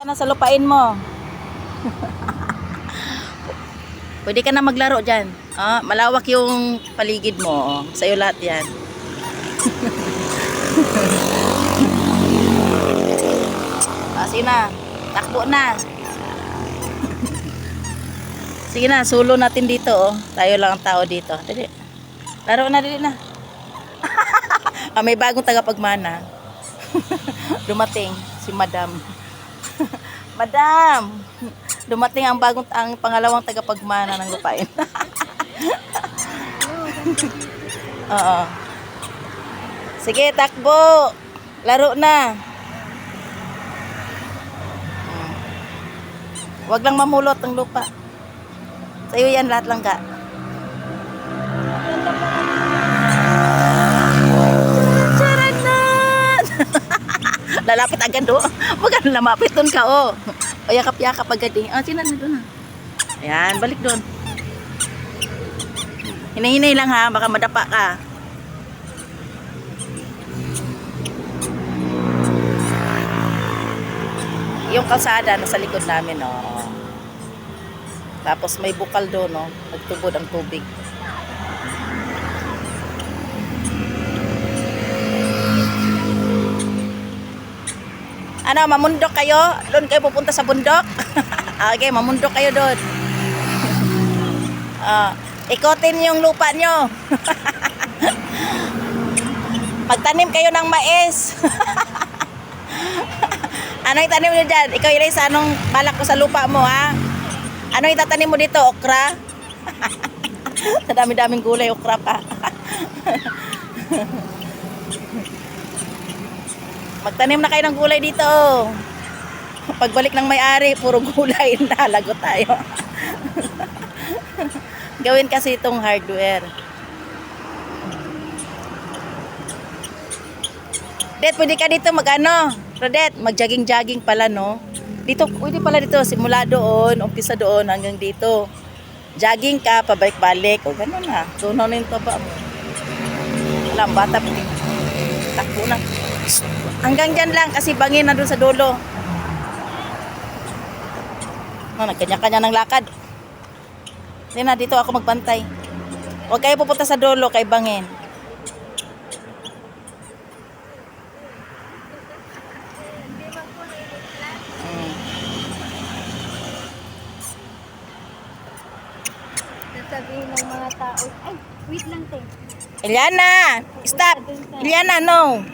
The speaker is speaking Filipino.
Na sa lupain mo. Pwede ka na maglaro dyan. Ah, malawak yung paligid mo. Oh. Sa'yo lahat yan. Sige na. Takbo na. Sige na, sulo natin dito. Oh. Tayo lang ang tao dito. Dali. Laro na, dali na. May bagong tagapagmana. Dumating si Madam. Madam, dumating ang pangalawang tagapagmana ng lupain. Oo. Sige, takbo. Laro na. Huwag lang mamulot ang lupa. Sa'yo yan lahat lang ka. Lalapit agad do. Huwag ka lamapit doon ka oh. O yakap-yakap agad eh. Oh, sinan na doon ha. Ayan, balik doon. Hinay-hinay lang ha, baka madapa ka. Yung kalsada nasa likod namin oh. Tapos may bukal doon oh. Nagtubod ang tubig. Ano, mamundok kayo? Doon kayo pupunta sa bundok? Okay, mamundok kayo doon. Ikotin yung lupa nyo. Magtanim kayo ng mais. Ano itanim nyo dyan? Ikaw ilay sa anong balak ko sa lupa mo ha? Ano itatanim mo dito? Okra? Sa dami-daming gulay, okra pa. Magtanim na kayo ng gulay dito. Pagbalik ng may-ari, puro gulay na. Lagot tayo. Gawin kasi itong hardware. Det, pwede ka dito mag-ano? Rodet, mag-jogging-jogging pala, no? Dito, pwede pala dito. Simula doon, umpisa doon, hanggang dito. Jogging ka, pabalik-balik. O, gano'n na. Tunaw na yung taba mo. Alam, bata pa. Takbo na. Hanggang dyan lang kasi bangin na doon sa dulo. Nagkanya-kanya ng lakad. Hindi na, dito ako magbantay. Huwag kayo pupunta sa dulo kay bangin. Sabihin ng mga tao, ay, wait lang te. Eliana! Stop! Eliana, no!